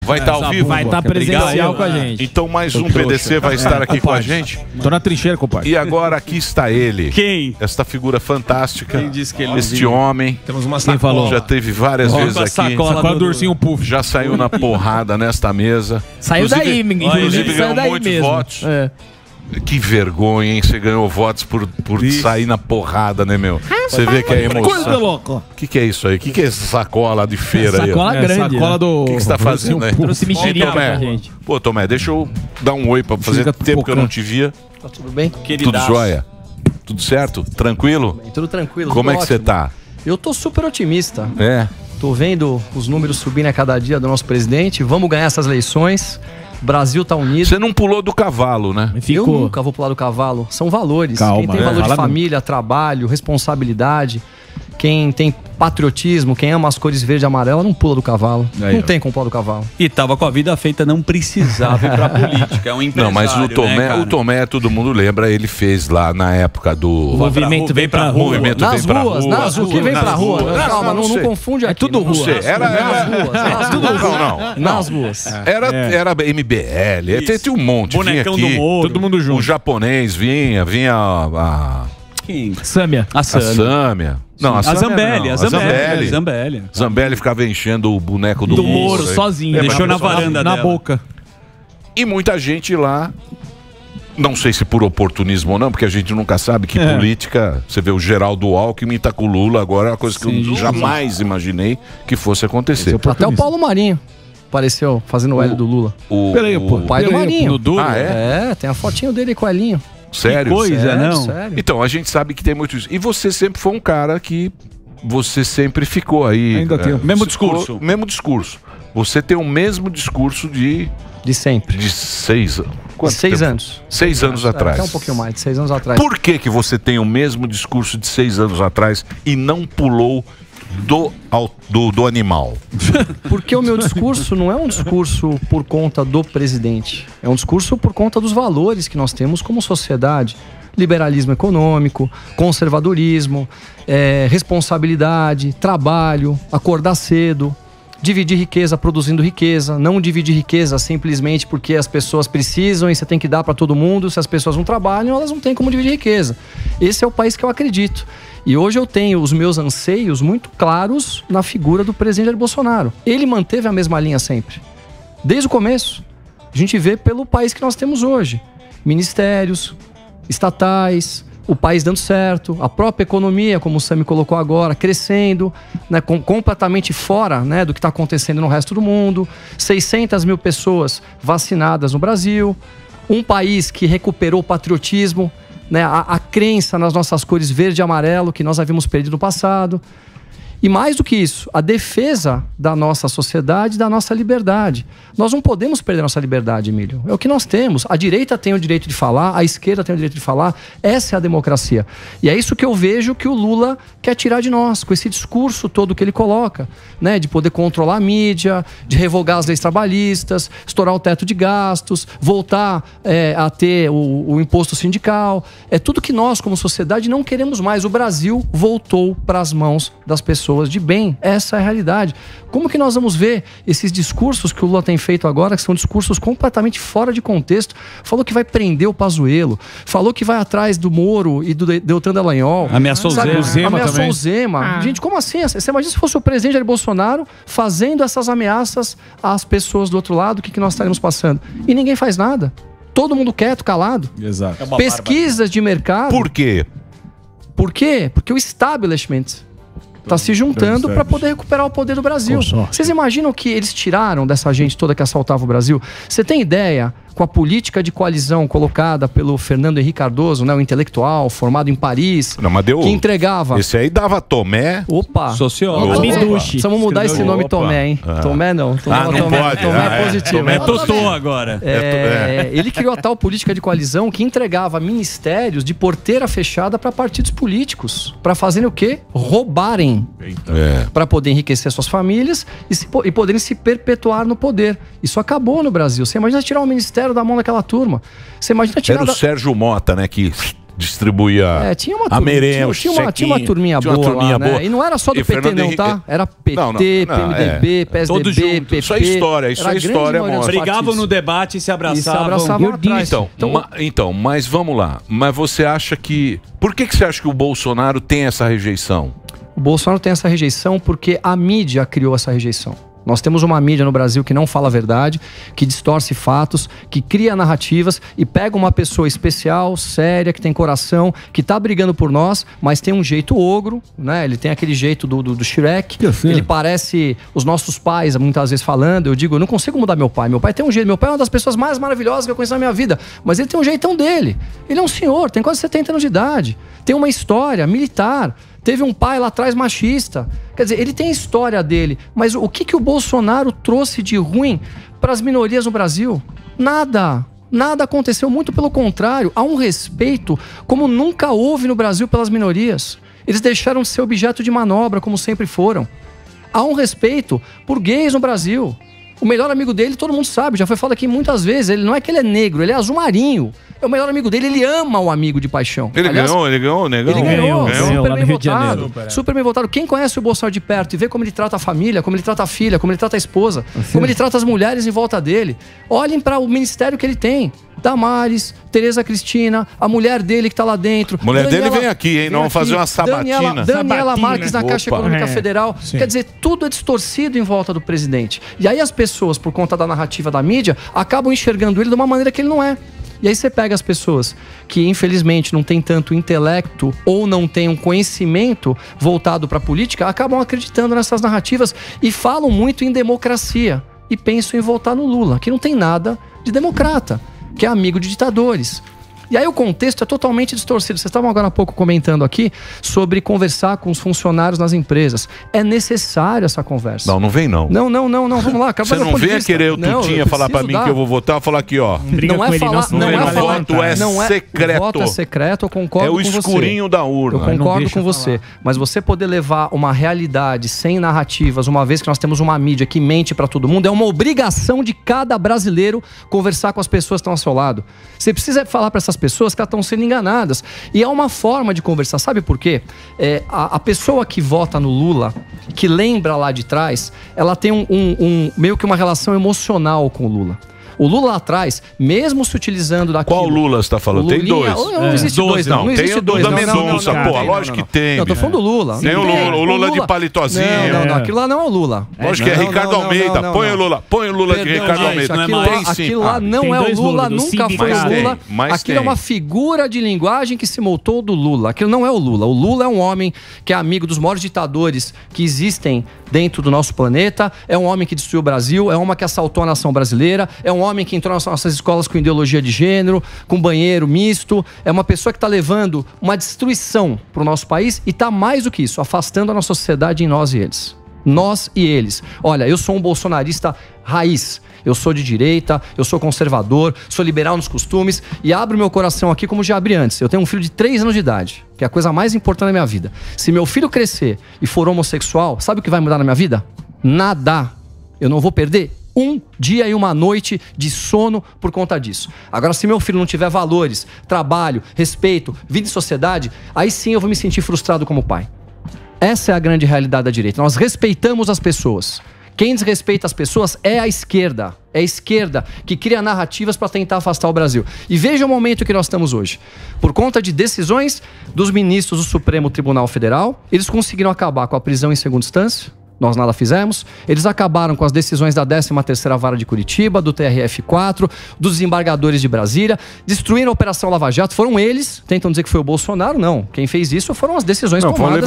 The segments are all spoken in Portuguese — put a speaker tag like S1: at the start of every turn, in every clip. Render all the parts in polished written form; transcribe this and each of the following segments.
S1: Vai estar ao vivo?
S2: Vai estar presencial com a gente.
S1: Então mais um PDC vai estar aqui com a gente.
S2: Tô na trincheira, compadre.
S1: E agora aqui está ele.
S3: Quem?
S1: Esta figura fantástica.
S3: Quem disse que ele
S1: este homem.
S2: Temos uma sacola.
S1: Já teve várias vezes aqui.
S2: Sacola do ursinho puff.
S1: Já saiu na porrada nesta mesa.
S4: Saiu daí,
S1: inclusive ganhou muitos votos. Que vergonha, hein? Você ganhou votos por sair na porrada, né, meu? Você vê que é emoção.
S2: Coisa louca.
S1: O que é isso aí? O que é essa sacola de feira aí?
S4: Sacola grande.
S2: Sacola do...
S1: O que você tá fazendo aí?
S4: Trouxe mexerica pra gente.
S1: Pô, Tomé, deixa eu dar um oi pra fazer tempo que eu não te via.
S4: Tá tudo bem?
S1: Tudo jóia? Tudo certo? Tranquilo?
S4: Tudo tranquilo.
S1: Como é que
S4: ótimo.
S1: você tá?
S4: Eu tô super otimista.
S1: É.
S4: Tô vendo os números subindo a cada dia do nosso presidente. Vamos ganhar essas eleições. O Brasil tá unido.
S1: Você não pulou do cavalo, né?
S4: Eu nunca vou pular do cavalo. São valores.
S2: Calma,
S4: quem tem valor de família, trabalho, responsabilidade, quem tem patriotismo, quem ama as cores verde e amarela, não pula do cavalo.
S2: Aí,
S4: não
S2: ó.
S4: tem como pular do cavalo.
S3: E tava com a vida feita, não precisava ir pra política. É um empresário,
S1: Não, mas
S3: né,
S1: o Tomé, todo mundo lembra, ele fez lá na época do...
S4: O movimento vem pra rua.
S1: Movimento
S4: Nas
S1: vem pra
S4: ruas,
S1: rua.
S4: nas ruas. Quem vem pra rua? Calma, não confunde aqui.
S2: É tudo
S4: não
S2: rua.
S4: sei.
S1: Era
S4: Nas ruas.
S1: Não.
S4: Nas ruas.
S1: Era MBL, tinha um monte.
S3: Bonecão
S1: vinha aqui,
S3: do Moro.
S2: Todo mundo junto.
S1: O japonês vinha a
S3: Quem?
S4: Sâmia.
S3: A
S1: Sâmia. Não,
S3: A Zambelli,
S1: não.
S3: a Zambelli.
S1: Zambelli ficava enchendo o boneco do
S4: Moro
S1: aí.
S4: sozinho.
S3: Deixou na
S1: mas-
S3: varanda
S2: Na
S3: dela.
S2: boca.
S1: E muita gente lá, não sei se por oportunismo ou não, porque a gente nunca sabe que política, você vê o Geraldo Alckmin tá com o Lula agora, é uma coisa que eu jamais imaginei que fosse acontecer.
S4: Até o Paulo Marinho apareceu fazendo o L do Lula.
S2: Peraí, pô.
S4: O pai do Marinho.
S2: No duro?
S1: Ah, é?
S4: É, tem a fotinho dele com o Elinho.
S1: Sério?
S3: Que coisa,
S4: Sério,
S3: não?
S4: sério.
S1: Então, a gente sabe que tem muito isso. E você sempre foi um cara que você sempre ficou aí.
S2: Ainda tem.
S3: Mesmo
S1: você
S3: discurso.
S1: ficou- mesmo discurso. Você tem o mesmo discurso de
S4: De sempre.
S1: 6 anos. Quanto
S4: 6
S1: tempo?
S4: anos.
S1: 6 anos atrás.
S4: Até um pouquinho mais, de 6 anos atrás.
S1: Por que você tem o mesmo discurso de 6 anos atrás e não pulou do animal?
S4: Porque o meu discurso não é um discurso por conta do presidente. É um discurso por conta dos valores que nós temos como sociedade. Liberalismo econômico, conservadorismo, responsabilidade, trabalho, acordar cedo, dividir riqueza produzindo riqueza, não dividir riqueza simplesmente porque as pessoas precisam e você tem que dar para todo mundo. Se as pessoas não trabalham, elas não têm como dividir riqueza. Esse é o país que eu acredito. E hoje eu tenho os meus anseios muito claros na figura do presidente Jair Bolsonaro. Ele manteve a mesma linha sempre. Desde o começo. A gente vê pelo país que nós temos hoje. Ministérios, estatais, o país dando certo, a própria economia, como o Sam me colocou agora, crescendo, né, completamente fora, né, do que está acontecendo no resto do mundo. 600 mil pessoas vacinadas no Brasil. Um país que recuperou o patriotismo, né, a crença nas nossas cores verde e amarelo que nós havíamos perdido no passado. E mais do que isso, a defesa da nossa sociedade, da nossa liberdade. Nós não podemos perder nossa liberdade, Emílio. É o que nós temos. A direita tem o direito de falar, a esquerda tem o direito de falar. Essa é a democracia. E é isso que eu vejo que o Lula quer tirar de nós, com esse discurso todo que ele coloca, né? De poder controlar a mídia, de revogar as leis trabalhistas, estourar o teto de gastos, voltar a ter o imposto sindical. É tudo que nós, como sociedade, não queremos mais. O Brasil voltou para as mãos das pessoas de bem. Essa é a realidade. Como que nós vamos ver esses discursos que o Lula tem feito agora, que são discursos completamente fora de contexto? Falou que vai prender o Pazuello, falou que vai atrás do Moro e do Deltan Dallagnol.
S3: Ameaçou o Zema.
S4: Ameaçou o Zema. Gente, como assim? Você imagina se fosse o presidente Jair Bolsonaro fazendo essas ameaças às pessoas do outro lado, o que nós estaremos passando? E ninguém faz nada. Todo mundo quieto, calado.
S2: Exato.
S4: Pesquisas de mercado.
S1: Por quê?
S4: Por quê? Porque o establishment está se juntando para poder recuperar o poder do Brasil. Vocês imaginam que eles tiraram dessa gente toda que assaltava o Brasil? Você tem ideia, com a política de coalizão colocada pelo Fernando Henrique Cardoso, né, o intelectual formado em Paris,
S1: Não, mas deu...
S4: que entregava...
S1: Esse aí dava Tomé.
S4: Opa!
S3: Sociólogo.
S4: Precisamos mudar esse nome Tomé, hein? Tomé não.
S1: Não pode.
S4: Tomé é positivo.
S1: Tomé
S3: É Totô agora.
S4: Ele criou a tal política de coalizão que entregava ministérios de porteira fechada para partidos políticos. Para fazerem o quê? Roubarem. Para poder enriquecer suas famílias e poderem se perpetuar no poder. Isso acabou no Brasil. Você imagina tirar o ministério da mão daquela turma. Você imagina tirar...
S1: Era o Sérgio Mota, né, que distribuía a merenda,
S4: tinha uma turminha boa lá, né? E não era só do PT não, tá? Era PT, PMDB, PSDB, PP.
S1: Isso é história, isso é história.
S3: Brigavam no debate e se abraçavam.
S1: Então, mas vamos lá. Mas você acha que... Por que você acha que o Bolsonaro tem essa rejeição?
S4: O Bolsonaro tem essa rejeição porque a mídia criou essa rejeição. Nós temos uma mídia no Brasil que não fala a verdade, que distorce fatos, que cria narrativas e pega uma pessoa especial, séria, que tem coração, que tá brigando por nós, mas tem um jeito ogro, né? Ele tem aquele jeito do Shrek. Ele parece os nossos pais, muitas vezes falando. Eu digo, eu não consigo mudar meu pai. Meu pai tem um jeito. Meu pai é uma das pessoas mais maravilhosas que eu conheço na minha vida. Mas ele tem um jeitão dele. Ele é um senhor, tem quase 70 anos de idade. Tem uma história militar. Teve um pai lá atrás machista. Quer dizer, ele tem a história dele. Mas o que o Bolsonaro trouxe de ruim para as minorias no Brasil? Nada. Nada aconteceu, muito pelo contrário. Há um respeito como nunca houve no Brasil pelas minorias. Eles deixaram de ser objeto de manobra, como sempre foram. Há um respeito por gays no Brasil. O melhor amigo dele, todo mundo sabe, já foi falado aqui muitas vezes. Ele não é que ele é negro, ele é azul marinho. É o melhor amigo dele, ele ama o amigo de paixão.
S1: Ele ganhou, negão.
S4: Ele ganhou, super bem votado. Super bem votado. Quem conhece o Bolsonaro de perto e vê como ele trata a família, como ele trata a filha, como ele trata a esposa, como ele trata as mulheres em volta dele. Olhem para o ministério que ele tem. Damares, Tereza Cristina, a mulher dele que tá lá dentro.
S1: A mulher dele vem aqui, hein? Nós vamos fazer uma sabatina.
S4: Daniela Marques na Caixa Econômica Federal. Quer dizer, tudo é distorcido em volta do presidente. E aí as pessoas, por conta da narrativa da mídia, acabam enxergando ele de uma maneira que ele não é. E aí você pega as pessoas que, infelizmente, não têm tanto intelecto ou não têm um conhecimento voltado para a política, acabam acreditando nessas narrativas e falam muito em democracia. E pensam em votar no Lula, que não tem nada de democrata, que é amigo de ditadores. E aí o contexto é totalmente distorcido. Vocês estavam agora há pouco comentando aqui sobre conversar com os funcionários nas empresas. É necessário essa conversa.
S1: Não vem não.
S4: Não, vamos lá.
S1: Você não vem querer o Tutinha falar pra mim que eu vou votar, falar aqui, ó.
S4: Não é falar,
S1: voto é secreto.
S4: Voto é secreto, eu concordo com você.
S1: É o escurinho da urna.
S4: Eu concordo com você. Mas você poder levar uma realidade sem narrativas, uma vez que nós temos uma mídia que mente pra todo mundo, é uma obrigação de cada brasileiro conversar com as pessoas que estão ao seu lado. Você precisa falar pra essas pessoas que estão sendo enganadas. E é uma forma de conversar. Sabe por quê? A pessoa que vota no Lula, que lembra lá de trás, ela tem meio que uma relação emocional com o Lula. O Lula lá atrás, mesmo se utilizando daquilo...
S1: Qual Lula você está falando? Tem dois.
S4: Não existe dois, não. Não existe dois.
S1: Tem o Duda Mendonça, pô. Lógico que tem.
S4: Não, tô falando do Lula.
S1: Tem o Lula de palitozinho.
S4: Não. Aquilo lá não é o Lula.
S1: Lógico que é Ricardo Almeida. Põe o Lula de Ricardo Almeida.
S4: Aquilo lá não é o Lula, nunca foi o Lula. Aquilo é uma figura de linguagem que se montou do Lula. Aquilo não é o Lula. O Lula é um homem que é amigo dos maiores ditadores que existem dentro do nosso planeta. É um homem que destruiu o Brasil. É um homem que assaltou a nação brasileira. É um homem que entrou nas nossas escolas com ideologia de gênero, com banheiro misto. É uma pessoa que está levando uma destruição para o nosso país e está mais do que isso, afastando a nossa sociedade em nós e eles. Nós e eles. Olha, eu sou um bolsonarista raiz. Eu sou de direita, eu sou conservador, sou liberal nos costumes e abro meu coração aqui como já abri antes. Eu tenho um filho de 3 anos de idade, que é a coisa mais importante da minha vida. Se meu filho crescer e for homossexual, sabe o que vai mudar na minha vida? Nada. Eu não vou perder um dia e uma noite de sono por conta disso. Agora, se meu filho não tiver valores, trabalho, respeito, vida e sociedade, aí sim eu vou me sentir frustrado como pai. Essa é a grande realidade da direita. Nós respeitamos as pessoas. Quem desrespeita as pessoas é a esquerda. É a esquerda que cria narrativas para tentar afastar o Brasil. E veja o momento que nós estamos hoje. Por conta de decisões dos ministros do Supremo Tribunal Federal, eles conseguiram acabar com a prisão em segunda instância. Nós nada fizemos. Eles acabaram com as decisões da 13ª Vara de Curitiba, do TRF4, dos desembargadores de Brasília, destruíram a Operação Lava Jato. Foram eles, tentam dizer que foi o Bolsonaro, não. Quem fez isso foram as decisões tomadas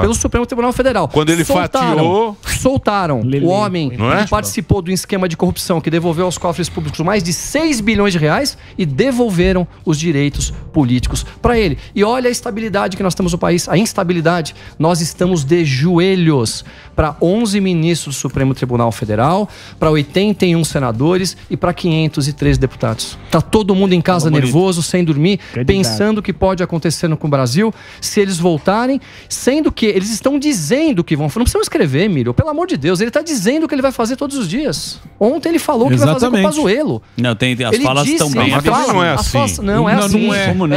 S4: pelo Supremo Tribunal Federal.
S1: Quando ele
S4: soltaram o homem que participou do esquema de corrupção, que devolveu aos cofres públicos mais de 6 bilhões de reais e devolveram os direitos políticos para ele. E olha a estabilidade que nós temos no país, a instabilidade. Nós estamos de joelhos. para 11 ministros do Supremo Tribunal Federal, para 81 senadores e para 513 deputados. Tá todo mundo em casa nervoso, sem dormir, pensando o que pode acontecer com o Brasil se eles voltarem, sendo que eles estão dizendo que vão... Não precisam escrever, Miro, pelo amor de Deus, ele está dizendo que ele vai fazer todos os dias. Ontem ele falou que vai fazer com o Pazuello.
S3: Não, as falas estão bem.
S1: Mas não é assim.
S4: Não é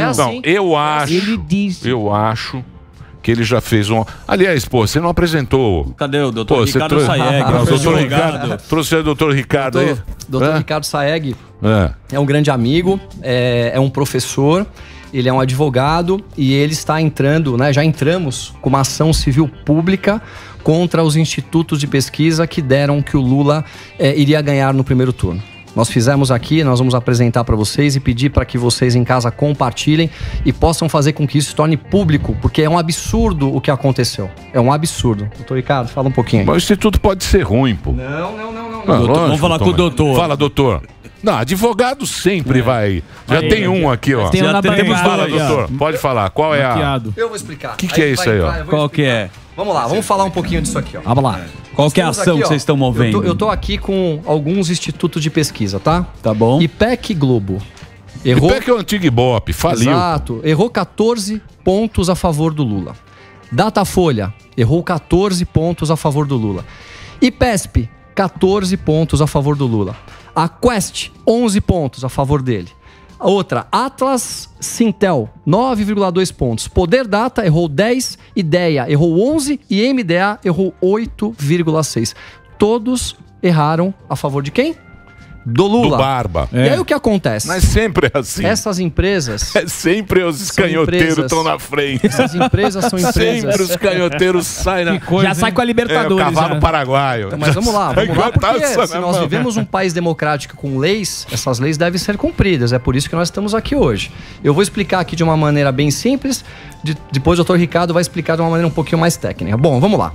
S4: assim.
S1: Não, eu acho que ele já fez um... Aliás, pô, você não apresentou...
S3: Cadê o doutor Ricardo Saeg?
S1: Trouxe o doutor Ricardo aí.
S4: Doutor Ricardo Saeg é um grande amigo, é um professor, ele é um advogado e ele está entrando, né? Já entramos com uma ação civil pública contra os institutos de pesquisa que deram que o Lula iria ganhar no primeiro turno. Nós fizemos aqui, nós vamos apresentar para vocês e pedir para que vocês em casa compartilhem e possam fazer com que isso se torne público, porque é um absurdo o que aconteceu. É um absurdo. Doutor Ricardo, fala um pouquinho aí.
S1: Mas o instituto pode ser ruim, pô.
S4: Não.
S3: Lógico, vamos falar com o doutor.
S1: Fala, doutor. Não, advogado sempre vai. Já tem um aqui, ó.
S2: Já temos
S1: Fala, doutor. Pode falar. Qual é a...
S4: Eu vou explicar.
S1: O que é isso aí, ó?
S3: Qual que é?
S4: Vamos lá, vamos falar um pouquinho disso aqui, ó.
S3: Vamos lá. Qual que é a ação que vocês estão movendo?
S4: Eu tô aqui com alguns institutos de pesquisa, tá?
S3: Tá bom.
S4: IPEC Globo. Errou...
S1: IPEC é o antigo Ibope, faliu.
S4: Exato. Errou 14 pontos a favor do Lula. Datafolha. Errou 14 pontos a favor do Lula. IPESP. 14 pontos a favor do Lula. A Quest, 11 pontos a favor dele. A outra, Atlas Sintel, 9,2 pontos. Poder Data errou 10, Ideia errou 11 e MDA errou 8,6. Todos erraram a favor de quem? Do Lula.
S1: Do Barba.
S4: E aí o que acontece?
S1: Mas sempre é assim.
S4: Essas empresas...
S1: É sempre os canhoteiros estão na frente.
S4: Essas empresas são empresas...
S1: Sempre os canhoteiros saem na...
S2: Já sai com a Libertadores.
S1: O cavalo paraguaio.
S4: Então, mas vamos lá, porque se nós vivemos um país democrático com leis, essas leis devem ser cumpridas. É por isso que nós estamos aqui hoje. Eu vou explicar aqui de uma maneira bem simples, depois o doutor Ricardo vai explicar de uma maneira um pouquinho mais técnica. Bom, vamos lá.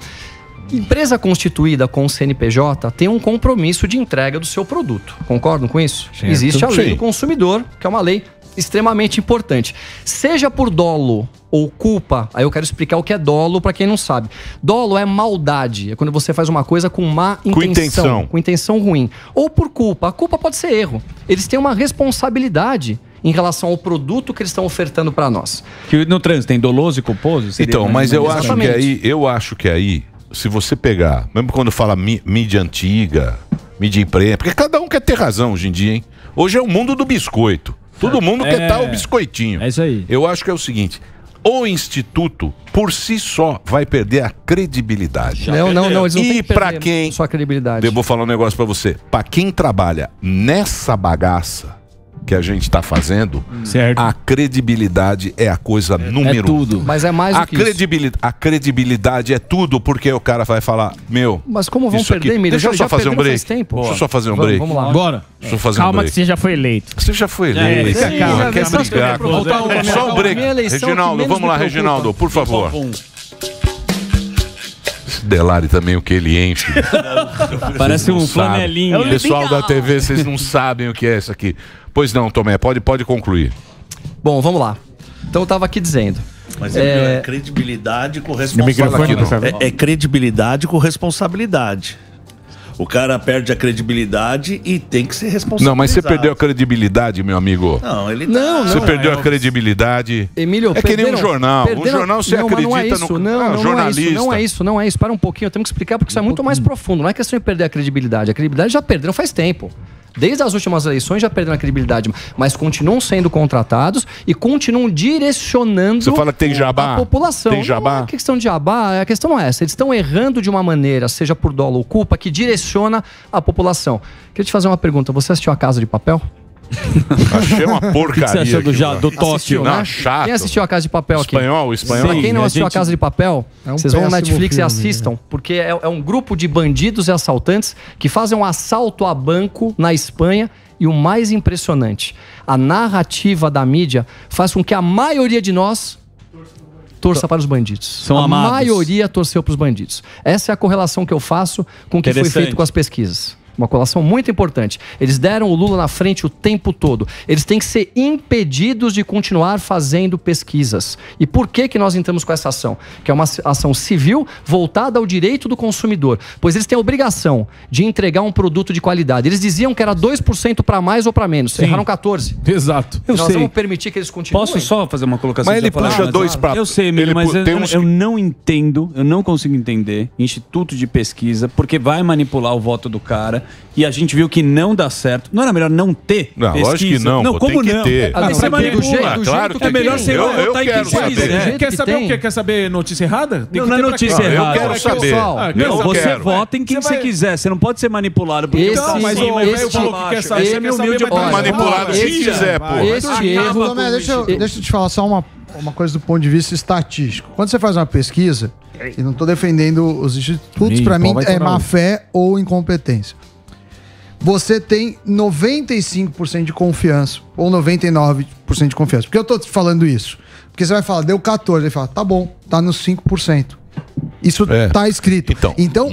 S4: Empresa constituída com CNPJ tem um compromisso de entrega do seu produto. Concordam com isso?
S1: Certo.
S4: Existe a lei do consumidor, que é uma lei extremamente importante. Seja por dolo ou culpa, aí eu quero explicar o que é dolo para quem não sabe. Dolo é maldade, é quando você faz uma coisa com má intenção. Com intenção ruim. Ou por culpa. A culpa pode ser erro. Eles têm uma responsabilidade em relação ao produto que eles estão ofertando para nós.
S3: Que no trânsito tem doloso e culposo?
S1: Então, mas eu acho que aí, se você pegar, mesmo quando fala mídia antiga, mídia imprensa, porque cada um quer ter razão hoje em dia, hein? Hoje é o mundo do biscoito. Todo mundo quer dar o biscoitinho.
S2: É isso aí.
S1: Eu acho que é o seguinte, o instituto, por si só, vai perder a credibilidade.
S4: Não, eles não têm que perder
S1: quem,
S4: sua credibilidade.
S1: eu vou falar um negócio pra você. Pra quem trabalha nessa bagaça que a gente tá fazendo,
S2: certo,
S1: a credibilidade é a coisa número
S2: tudo.
S4: Mas é mais do que isso.
S1: A credibilidade é tudo, porque o cara vai falar, meu...
S4: Mas como vão
S1: isso
S4: perder,
S1: aqui...
S4: Miriam?
S1: Deixa eu só fazer um break.
S4: Deixa
S1: eu só fazer um break.
S4: Vamos lá.
S2: Bora.
S1: Deixa eu fazer
S2: Calma
S1: um break.
S2: que você já foi eleito.
S1: Você já foi eleito.
S2: Calma,
S1: Quer brigar. Só um break. Reginaldo, vamos lá, Reginaldo, por favor. Esse Delari também, o que ele enche.
S3: Parece um flanelinho.
S1: Pessoal da TV, vocês não sabem o que é isso aqui. Pois não, Tomé, pode concluir.
S4: Bom, vamos lá. Então eu tava aqui dizendo.
S5: Mas é credibilidade com responsabilidade. É credibilidade com responsabilidade. O cara perde a credibilidade e tem que ser responsabilizado.
S1: Não, mas você perdeu a credibilidade, meu amigo.
S5: Não, ele
S4: não.
S1: Você perdeu a credibilidade.
S4: Emílio,
S1: é que nem um jornal. Um jornal você acredita
S4: não é isso,
S1: no jornalista.
S4: Não é isso. Para um pouquinho, eu tenho que explicar porque isso é muito mais profundo. Não é questão de perder a credibilidade. A credibilidade já perderam faz tempo. Desde as últimas eleições já perderam a credibilidade, mas continuam sendo contratados e continuam direcionando
S1: Você fala que tem jabá?
S4: A população.
S1: Tem jabá?
S4: Não é questão de jabá, a questão não é essa. Eles estão errando de uma maneira, seja por dolo ou culpa, que direciona a população. Queria te fazer uma pergunta. Você assistiu A Casa de Papel?
S1: Achei uma porcaria.
S3: O que você achou do Tóquio?
S4: Né?
S1: Chato.
S4: Quem assistiu A Casa de Papel aqui?
S1: Espanhol?
S4: Pra quem não assistiu A Casa de Papel, vocês vão no Netflix e assistam, porque é um grupo de bandidos e assaltantes que fazem um assalto a banco na Espanha. E o mais impressionante, a narrativa da mídia faz com que a maioria de nós torça para os bandidos.
S3: São amados.
S4: A maioria torceu para os bandidos. Essa é a correlação que eu faço com o que foi feito com as pesquisas. Uma colação muito importante. Eles deram o Lula na frente o tempo todo. Eles têm que ser impedidos de continuar fazendo pesquisas. E por que nós entramos com essa ação? Que é uma ação civil voltada ao direito do consumidor. Pois eles têm a obrigação de entregar um produto de qualidade. Eles diziam que era 2% para mais ou para menos. Sim. Erraram 14%.
S6: Exato.
S4: Nós vamos permitir que eles continuem.
S3: Posso só fazer uma colocação?
S1: Mas ele puxa 2 para...
S3: Eu sei, Emílio, mas eu não entendo, eu não consigo entender instituto de pesquisa, porque vai manipular o voto do cara, e a gente viu que não dá certo. Não era melhor não ter pesquisa?
S1: Lógico que não,
S3: não, como
S1: tem que
S3: não?
S1: ter.
S3: Você manipula.
S1: Claro que
S3: é melhor você votar em quem quiser.
S6: Quer saber o quê? Quer saber notícia errada?
S3: Não é notícia errada.
S1: Eu quero saber.
S3: Você vota em quem você quiser, você não pode ser manipulado.
S6: Mas o velho falou que quer saber, você quer saber,
S1: manipulado se quiser, pô.
S4: Esse erro...
S7: Deixa eu te falar só uma coisa do ponto de vista estatístico. Quando você faz uma pesquisa, e não estou defendendo os institutos, para mim é má fé ou incompetência. Você tem 95% de confiança, ou 99% de confiança. Por que eu estou te falando isso? Porque você vai falar, deu 14%, ele fala, tá bom, tá nos 5%. Isso tá escrito. Então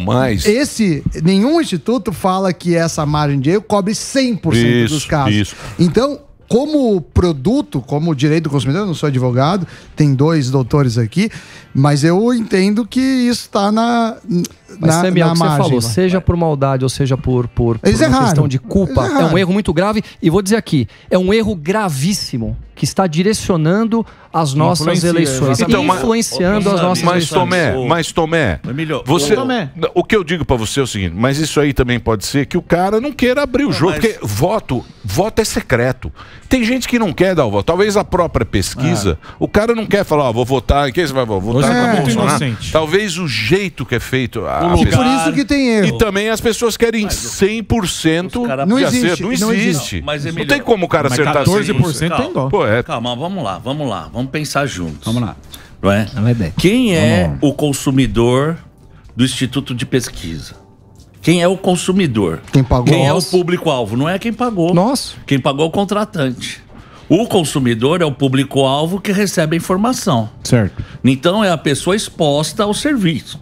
S7: nenhum instituto fala que essa margem de erro cobre 100% dos casos. Isso. Então, como produto, como direito do consumidor, eu não sou advogado, tem 2 doutores aqui, mas eu entendo que isso está na
S4: Samuel,
S7: margem.
S4: Você falou, seja por maldade ou seja por uma questão de culpa, é um erro muito grave. E vou dizer aqui, é um erro gravíssimo que está direcionando as nossas eleições, influenciando as nossas eleições.
S1: Mas Tomé, o que eu digo para você é o seguinte, mas isso aí também pode ser que o cara não queira abrir o jogo, porque voto é secreto. Tem gente que não quer dar o voto. Talvez a própria pesquisa, o cara não quer falar, vou votar, quem você vai votar? Talvez o jeito que é feito
S7: por isso que tem erro.
S1: E também as pessoas querem 100%
S7: não
S1: de
S7: existe,
S1: acerto. Não existe.
S5: Não
S1: tem como o cara acertar
S6: 14% tem dó.
S5: Calma, vamos lá. Vamos pensar juntos.
S3: Vamos lá.
S5: Não é? Quem é o consumidor do Instituto de Pesquisa? Quem é o consumidor?
S7: Quem pagou?
S5: Quem é o público-alvo? Não é quem pagou.
S4: Nossa.
S5: Quem pagou é o contratante. O consumidor é o público-alvo que recebe a informação.
S6: Certo.
S5: Então é a pessoa exposta ao serviço.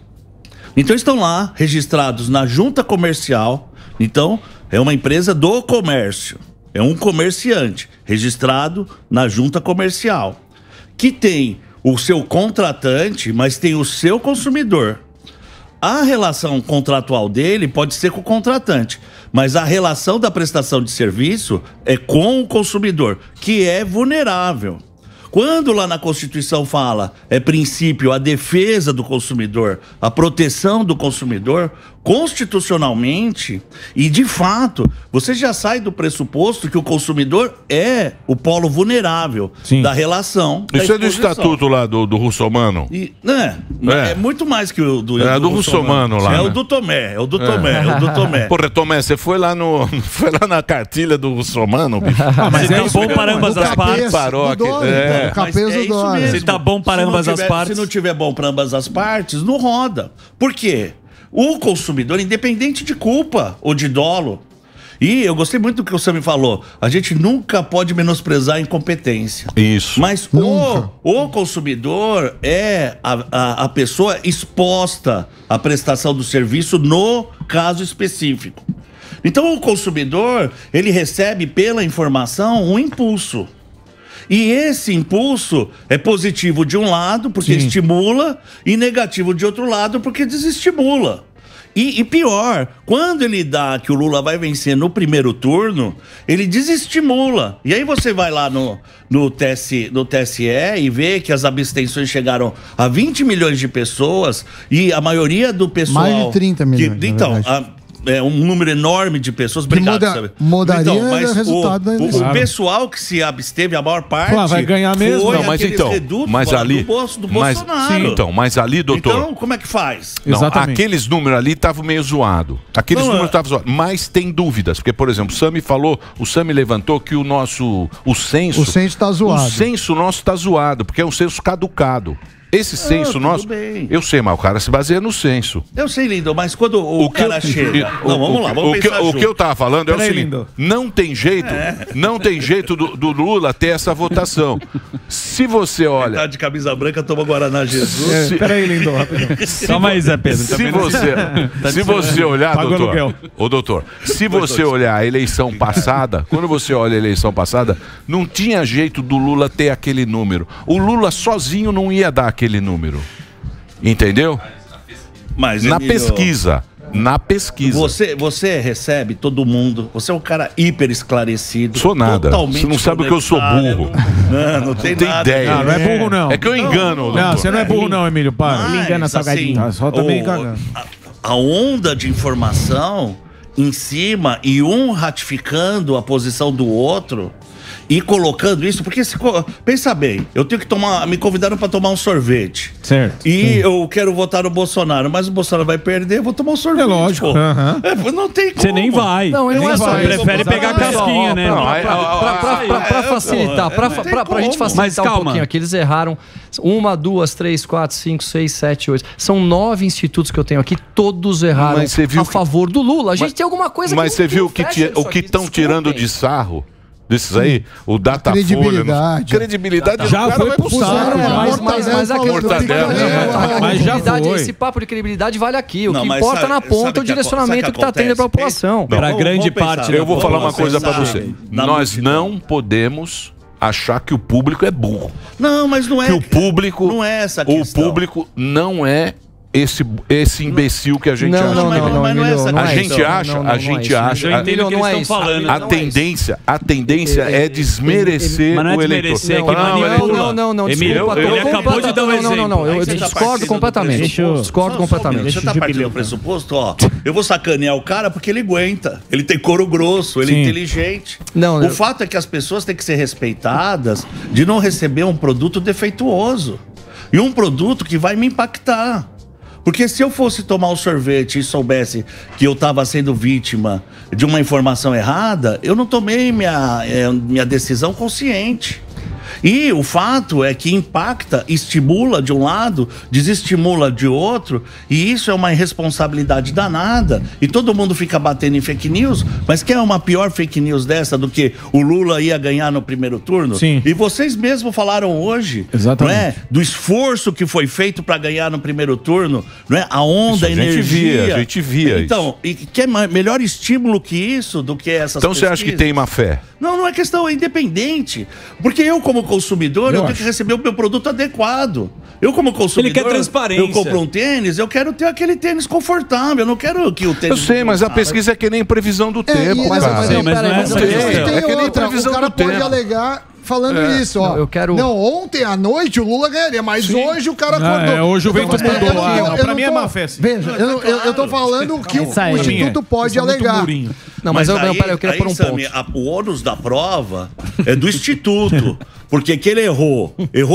S5: Então estão lá registrados na junta comercial. Então é uma empresa do comércio. É um comerciante registrado na junta comercial. Que tem o seu contratante, mas tem o seu consumidor. A relação contratual dele pode ser com o contratante, mas a relação da prestação de serviço é com o consumidor, que é vulnerável. Quando lá na Constituição fala, é princípio a defesa do consumidor, a proteção do consumidor, constitucionalmente, e de fato, você já sai do pressuposto que o consumidor é o polo vulnerável da relação.
S1: Isso é do estatuto lá do Russomano?
S5: É muito mais que o do
S1: Russomano lá.
S5: É o do Tomé,
S1: Porra, Tomé, você foi lá na cartilha do Russomano, bicho?
S3: Mas é bom para ambas as partes.
S5: Se tá bom para ambas as partes. Se não tiver bom para ambas as partes, não roda. Por quê? O consumidor, independente de culpa ou de dolo, e eu gostei muito do que o Sam falou, a gente nunca pode menosprezar a incompetência.
S1: Isso.
S5: Mas o consumidor é a pessoa exposta à prestação do serviço no caso específico. Então o consumidor, ele recebe pela informação um impulso. E esse impulso é positivo de um lado, porque estimula, e negativo de outro lado, porque desestimula. E pior, quando ele dá que o Lula vai vencer no primeiro turno, ele desestimula. E aí você vai lá no TSE e vê que as abstenções chegaram a 20 milhões de pessoas, e a maioria do pessoal...
S7: Mais de 30 milhões,
S5: é um número enorme de pessoas. Obrigado, sabe?
S7: Mudaria o resultado da eleição.
S5: O pessoal que se absteve, a maior parte...
S6: vai ganhar mesmo.
S1: Não, mas ali...
S5: do Bolsonaro.
S1: Mas ali, doutor...
S5: Então, como é que faz?
S1: Não, aqueles números ali estavam meio zoados. Aqueles números estavam zoados. Mas tem dúvidas. Porque, por exemplo, o Sami levantou que o censo...
S7: O censo está zoado.
S1: O censo nosso está zoado, porque é um censo caducado. Esse censo nosso, eu sei, mas o cara se baseia no censo.
S5: Eu sei, Lindo, mas quando o cara chega... Não, vamos lá, vamos pensar
S1: o que eu tava falando é o seguinte, não tem jeito do Lula ter essa votação. Se você olha...
S5: Ele tá de camisa branca, toma Guaraná Jesus.
S3: Peraí, Lindo, calma aí, Zé Pedro.
S1: Se você olhar, doutor, se você olhar a eleição passada, quando você olha a eleição passada, não tinha jeito do Lula ter aquele número. O Lula sozinho não ia dar aquele número. Entendeu?
S5: Mas,
S1: na pesquisa.
S5: Você recebe todo mundo. Você é um cara hiper esclarecido.
S1: Sou nada. Você não sabe que eu sou burro.
S5: Não tem nada.
S1: Ideia.
S6: Não é burro, não.
S1: É que eu engano.
S6: Não, você não é burro, não, Emílio. Para.
S2: Me engana, salgadinho.
S6: Só também cagando.
S5: A onda de informação em cima e um ratificando a posição do outro e colocando isso, porque pensa bem, eu tenho que me convidaram para tomar um sorvete.
S6: Certo.
S5: E eu quero votar no Bolsonaro, mas o Bolsonaro vai perder, eu vou tomar um sorvete.
S6: É lógico.
S5: Não tem como.
S3: Você nem vai.
S4: Não, ele não é só
S3: prefere pegar a casquinha, né?
S4: Pra facilitar, pra gente facilitar um pouquinho aqui, eles erraram 1, 2, 3, 4, 5, 6, 7, 8. São 9 institutos que eu tenho aqui, todos erraram a favor do Lula. A gente tem alguma coisa
S1: mas você viu o que estão tirando de sarro? Desses aí, o Datafolha. Credibilidade
S6: já foi pro sarro.
S4: Mas a credibilidade, esse papo de credibilidade vale aqui. O que importa na ponta é o direcionamento que está tendo para a população.
S3: Para grande parte.
S1: Eu vou falar uma coisa para você. Nós não podemos achar que o público é burro.
S5: Não, mas não é.
S1: Que o público
S5: não é essa questão.
S1: O público não é esse imbecil que a gente acha.
S5: Mas não é essa
S1: questão. A gente acha.
S3: Eu entendo o que eles estão falando.
S1: A tendência é desmerecer o eleitor.
S4: Não.
S3: Emílio, ele acabou de dar um exemplo.
S4: Não, eu discordo completamente. Discordo completamente.
S5: Você tá partindo do pressuposto, eu vou sacanear o cara porque ele aguenta. Ele tem couro grosso, ele é inteligente. O fato é que as pessoas têm que ser respeitadas de não receber um produto defeituoso. E um produto que vai me impactar. Porque se eu fosse tomar um sorvete e soubesse que eu estava sendo vítima de uma informação errada, eu não tomei minha decisão consciente. E o fato é que impacta, estimula de um lado, desestimula de outro, e isso é uma irresponsabilidade danada. E todo mundo fica batendo em fake news, mas quer uma pior fake news dessa do que o Lula ia ganhar no primeiro turno?
S6: Sim.
S5: E vocês mesmos falaram hoje,
S6: exatamente,
S5: não é? Do esforço que foi feito para ganhar no primeiro turno, não é? A onda, a energia.
S1: A gente via
S5: então, e quer melhor estímulo que isso, do que essas
S1: Então pesquisas? Você acha que tem má fé?
S5: Não é questão, é independente. Porque eu, como consumidor, eu tenho que receber o meu produto adequado. Eu, como consumidor,
S3: ele quer transparência.
S5: Eu compro um tênis, eu quero ter aquele tênis confortável. Eu não quero que o tênis...
S1: Eu sei, mas a pesquisa é que nem previsão do tempo,
S7: mas
S1: cara.
S7: É que nem previsão do tempo. O cara pode alegar falando isso, ó. Não, ontem à noite o Lula ganharia, mas hoje o cara acordou.
S6: Hoje o vento mudou. Pra mim é má fé.
S7: Veja, eu tô falando que o Instituto pode alegar.
S5: Não, mas eu queria pôr um ponto. O ônus da prova é do Instituto. Porque que ele errou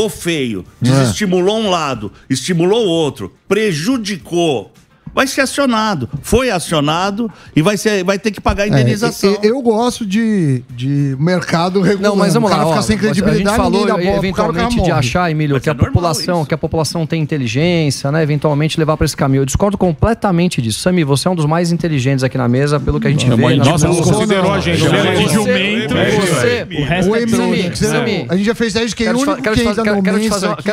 S5: feio, desestimulou um lado, estimulou o outro, prejudicou. Vai ser acionado. Foi acionado e vai ter que pagar a indenização.
S7: Eu gosto de mercado regular.
S4: Não, mas vamos lá.
S7: Ficar sem credibilidade,
S4: a gente falou eventualmente de achar, Emílio, que a população tem inteligência, né? Eventualmente levar para esse caminho. Eu discordo completamente disso. Sami, você é um dos mais inteligentes aqui na mesa, pelo que a gente vê.
S6: Nossa, você considerou a gente.
S3: Jumento.
S7: O Emílio, a gente já fez teste que
S4: quero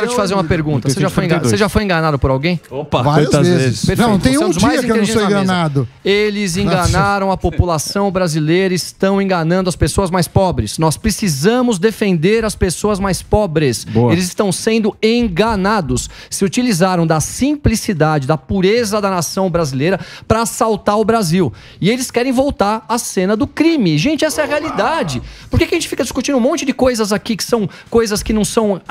S4: te fazer uma pergunta. Você já foi enganado por alguém?
S3: Opa,
S7: várias vezes. Não, tem um dia que eu não sou enganado.
S4: Eles enganaram a população brasileira, estão enganando as pessoas mais pobres. Nós precisamos defender as pessoas mais pobres. Boa. Eles estão sendo enganados. Se utilizaram da simplicidade, da pureza da nação brasileira para assaltar o Brasil. E eles querem voltar à cena do crime. Gente, essa é a realidade. Por que a gente fica discutindo um monte de coisas aqui que são coisas que não são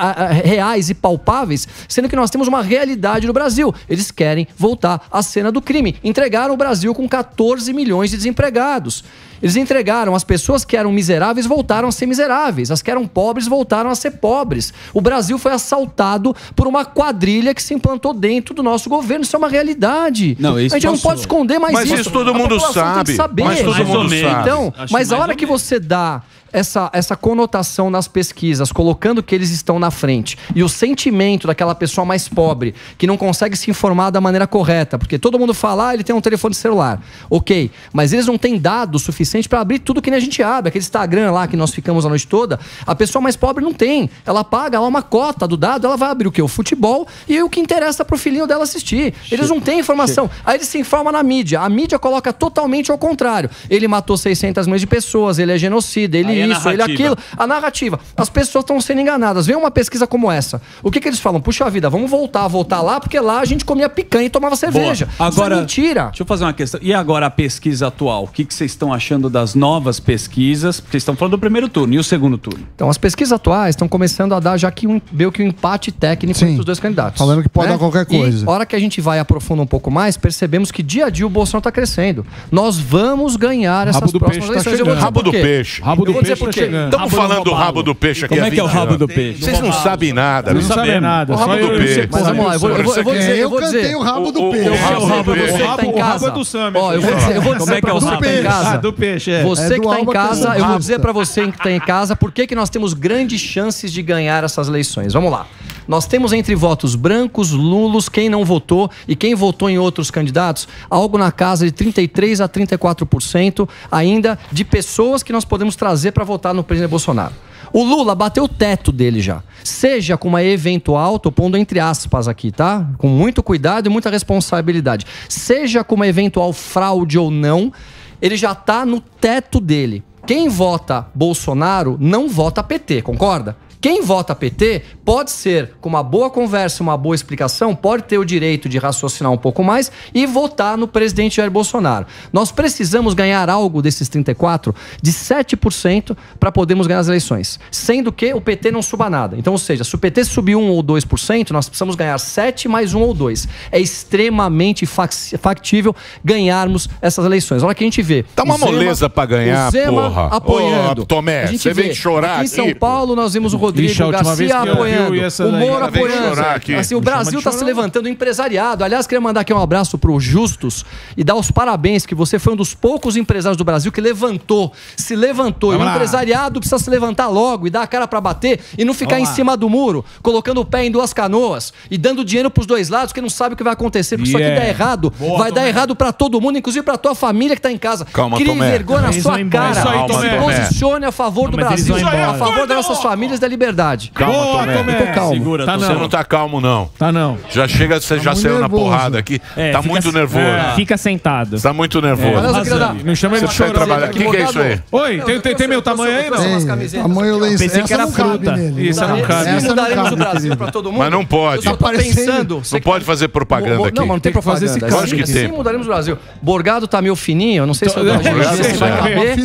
S4: reais e palpáveis, sendo que nós temos uma realidade no Brasil? Eles querem voltar à cena do crime. Entregaram o Brasil com 14 milhões de desempregados. Eles entregaram as pessoas que eram miseráveis, voltaram a ser miseráveis. As que eram pobres, voltaram a ser pobres. O Brasil foi assaltado por uma quadrilha que se implantou dentro do nosso governo. Isso é uma realidade.
S1: Não, isso
S4: a gente não pode esconder mais isso.
S1: Mas isso todo mundo sabe.
S4: Mas todo mundo sabe. Então, mas a hora que você dá essa conotação nas pesquisas, colocando que eles estão na frente, e o sentimento daquela pessoa mais pobre, que não consegue se informar da maneira correta, porque todo mundo fala, ele tem um telefone celular. Ok, mas eles não têm dados suficientes para abrir tudo que nem a gente abre. Aquele Instagram lá que nós ficamos a noite toda, a pessoa mais pobre não tem. Ela paga lá uma cota do dado, ela vai abrir o quê? O futebol e o que interessa pro filhinho dela assistir. Eles não têm informação. Aí eles se informam na mídia. A mídia coloca totalmente ao contrário. Ele matou 600 milhões de pessoas, ele é genocida, ele isso, ele aquilo. A narrativa. As pessoas estão sendo enganadas. Vem uma pesquisa como essa. O que eles falam? Puxa vida, vamos voltar lá, porque lá a gente comia picanha e tomava cerveja.
S3: Boa. Agora,
S4: isso é mentira.
S3: Deixa eu fazer uma questão. E agora a pesquisa atual? O que vocês estão achando das novas pesquisas? Porque vocês estão falando do primeiro turno e o segundo turno.
S4: Então, as pesquisas atuais estão começando a dar já que um empate técnico entre os dois candidatos.
S7: Falando que pode dar qualquer coisa.
S4: E, a hora que a gente vai aprofundar um pouco mais, percebemos que dia a dia o Bolsonaro está crescendo. Nós vamos ganhar essas próximas eleições.
S1: Rabo do peixe.
S6: Rabo do peixe tá chegando.
S1: Estamos falando do rabo do peixe aqui.
S3: Como é que é o rabo do peixe?
S1: Vocês não sabem nada.
S6: Não sabem nada.
S4: O rabo do peixe. Mas vamos lá, eu vou dizer.
S7: cantei o rabo do peixe.
S4: Você que tá em casa. Ó, eu vou dizer pra você que tá em casa.
S6: Do peixe,
S4: Você que tá em casa, eu vou dizer pra você que tá em casa por que nós temos grandes chances de ganhar essas eleições. Vamos lá. Nós temos entre votos brancos, nulos, quem não votou e quem votou em outros candidatos, algo na casa de 33% a 34% ainda de pessoas que nós podemos trazer para votar no presidente Bolsonaro. O Lula bateu o teto dele já. Seja com uma eventual, tô pondo entre aspas aqui, tá? Com muito cuidado e muita responsabilidade. Seja com uma eventual fraude ou não, ele já tá no teto dele. Quem vota Bolsonaro não vota PT, concorda? Quem vota PT pode ser, com uma boa conversa, uma boa explicação, pode ter o direito de raciocinar um pouco mais e votar no presidente Jair Bolsonaro. Nós precisamos ganhar algo desses 34% de 7% para podermos ganhar as eleições. Sendo que o PT não suba nada. Então, ou seja, se o PT subir 1 ou 2%, nós precisamos ganhar 7 mais 1 ou 2. É extremamente factível ganharmos essas eleições. Olha que a gente vê.
S1: Tá uma moleza para ganhar,
S4: o Zema
S1: porra.
S4: apoiando.
S1: Ô, Tomé, você vem chorar
S4: aqui. Em São Paulo, nós vimos o Rodrigo Garcia apoiando, o Moro apoiando. Assim, o Brasil está se levantando, o empresariado. Aliás, queria mandar aqui um abraço pro Justus e dar os parabéns, que você foi um dos poucos empresários do Brasil que se levantou. E o empresariado precisa se levantar logo e dar a cara para bater e não ficar em cima do muro, colocando o pé em duas canoas e dando dinheiro pros dois lados, que não sabe o que vai acontecer, porque isso aqui dá errado. Vai dar errado para todo mundo, inclusive para tua família que tá em casa.
S1: Calma,
S4: Crie
S1: Tomé.
S4: vergonha na sua cara. Se posicione a favor do Brasil, a favor das nossas famílias, da liberdade.
S1: Calma, Tomé.
S4: Calmo.
S3: Segura,
S6: Tá
S1: Você não tá calmo, não.
S6: Tá não.
S1: Já chega, você já saiu na porrada aqui. Tá muito nervoso.
S2: Fica sentado.
S1: Tá muito nervoso.
S4: Aliás, eu queria dar...
S6: Não chama ele de chorar.
S1: O que é isso aí?
S6: Oi, tem meu tamanho aí, não?
S7: Tamanho lenço.
S2: Pensei que era fruta.
S6: Isso, não cabe.
S7: Essa não
S4: Mudaremos
S7: cabe,
S4: o Brasil
S7: querido.
S4: para todo mundo.
S1: Mas não pode.
S4: Eu só tô pensando.
S1: Não pode fazer propaganda aqui.
S4: Não, mas não tem
S6: Tem que fazer
S4: propaganda.
S6: esse
S1: Lógico que tem.
S4: Sim, mudaremos o Brasil. Borgado tá meio fininho, eu não sei se vai caber.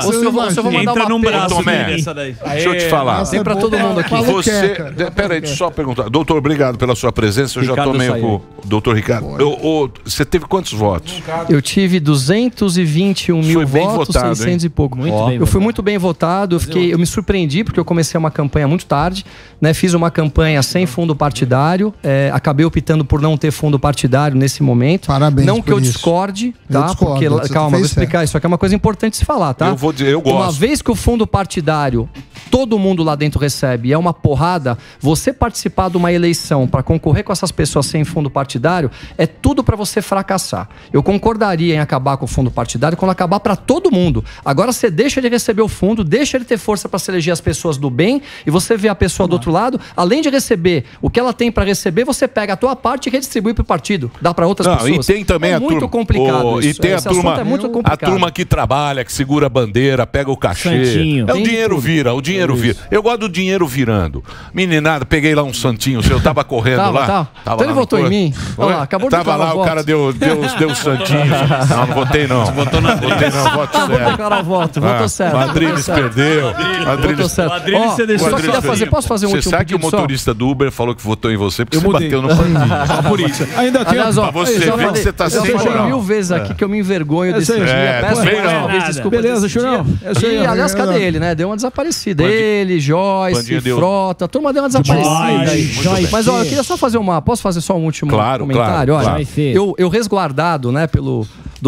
S4: Ou se eu vou mandar
S3: Entra num
S4: uma
S3: braço
S1: Tomé.
S3: dele, essa daí.
S1: Deixa eu te falar.
S4: Tem pra todo mundo aqui.
S1: Você. Pera aí, deixa eu só perguntar. Doutor, obrigado pela sua presença. Eu já tô meio com o doutor Ricardo. Você teve quantos votos?
S4: Eu tive 221 mil
S1: Foi bem
S4: votos,
S1: votado,
S4: 600 e pouco. Eu fui muito bem votado, eu me surpreendi, porque eu comecei uma campanha muito tarde, né? Fiz uma campanha sem fundo partidário, acabei optando por não ter fundo partidário nesse momento.
S7: Parabéns.
S4: Não que eu discorde, tá? Porque, calma, vou explicar. Isso aqui é uma coisa importante de se falar, tá?
S1: Eu vou dizer, eu gosto.
S4: Uma vez que o fundo partidário, todo mundo lá dentro recebe, e é uma porrada, você participar de uma eleição para concorrer com essas pessoas sem fundo partidário, é tudo para você fracassar. Eu concordaria em acabar com o fundo partidário quando acabar para todo mundo. Agora você deixa ele receber o fundo, deixa ele ter força para se eleger as pessoas do bem, e você vê a pessoa do outro lado, além de receber o que ela tem para receber, você pega a tua parte e redistribui pro partido. Dá para outras pessoas.
S1: E tem também
S4: é
S1: a turma.
S4: Muito complicado isso.
S1: E tem
S4: Esse assunto é muito complicado.
S1: A turma que trabalha, que segura a bandeira, pega o cachê.
S2: Santinho.
S1: O dinheiro vira, o dinheiro vira. Eu gosto do dinheiro virando. Meninada, peguei lá um santinho seu, tava correndo lá. Tava
S4: então ele votou em mim. Olha lá, acabou de
S1: Tava lá, o cara deu um santinho. Não votei não. Votou na votei não, voto certo.
S4: Votou certo.
S1: O Adriles perdeu.
S4: Votou certo. Posso fazer um último
S1: Você sabe que o motorista do Uber falou que votou em você porque você bateu no paninho.
S6: Por isso. Ainda tem.
S1: Pra você ver que você tá sem
S4: moral. Eu falei
S1: moral.
S4: 1000 vezes aqui que eu me envergonho desse dia. Peço desculpa.
S6: Beleza, Churão.
S4: E, aliás, cadê ele, né? Deu uma desaparecida. Ele, Joyce, Frota, a turma deu uma desaparecida. Mas, ó, eu queria só fazer posso fazer só um último comentário?
S1: Claro.
S4: Olha, eu resguardado, né,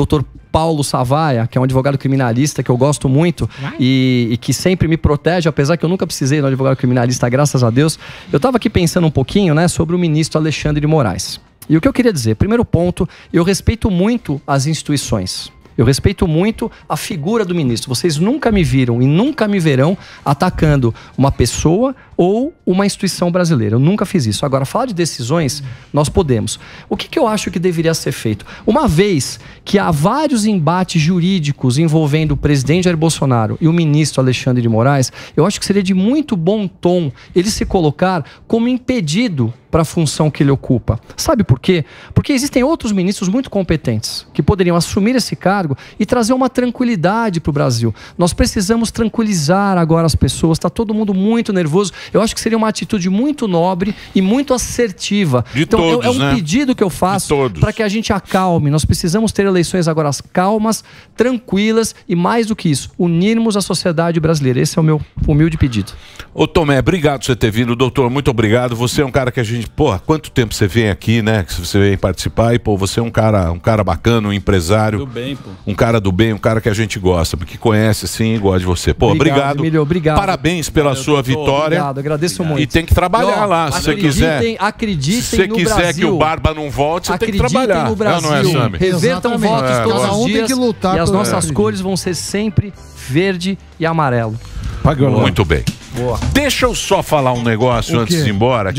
S4: Dr. Paulo Savaia, que é um advogado criminalista que eu gosto muito e que sempre me protege, apesar que eu nunca precisei de um advogado criminalista, graças a Deus. Eu estava aqui pensando um pouquinho, né, sobre o ministro Alexandre de Moraes. E o que eu queria dizer, primeiro ponto, eu respeito muito as instituições. Eu respeito muito a figura do ministro. Vocês nunca me viram e nunca me verão atacando uma pessoa ou uma instituição brasileira. Eu nunca fiz isso. Agora, falar de decisões, nós podemos. O que eu acho que deveria ser feito? Uma vez que há vários embates jurídicos envolvendo o presidente Jair Bolsonaro e o ministro Alexandre de Moraes, eu acho que seria de muito bom tom ele se colocar como impedido para a função que ele ocupa. Sabe por quê? Porque existem outros ministros muito competentes que poderiam assumir esse cargo e trazer uma tranquilidade para o Brasil. Nós precisamos tranquilizar agora as pessoas, está todo mundo muito nervoso. Eu acho que seria uma atitude muito nobre e muito assertiva. Então, é um pedido que eu faço para que a gente acalme. Nós precisamos ter eleições agora calmas, tranquilas e, mais do que isso, unirmos a sociedade brasileira. Esse é o meu humilde pedido.
S1: Ô Tomé, obrigado por você ter vindo, doutor, muito obrigado. Você é um cara que a gente, pô, quanto tempo você vem aqui, né, que você vem participar e, pô, você é um cara bacana, um empresário. Do bem, pô. Um cara do bem, um cara que a gente gosta, porque conhece, sim, e gosta de você. Pô, obrigado.
S4: Emílio, obrigado.
S1: Parabéns pela sua vitória.
S4: Obrigado, agradeço muito.
S1: E tem que trabalhar lá, se você quiser.
S4: Acreditem
S1: se você quiser que o Barba não volte, você tem que trabalhar.
S4: No Brasil.
S1: Não é, Sami?
S4: Revertam votos todos os dias
S7: que lutar
S4: e as nossas cores vão ser sempre verde e amarelo.
S1: Muito bem.
S4: Boa.
S1: Deixa eu só falar um negócio antes de ir embora.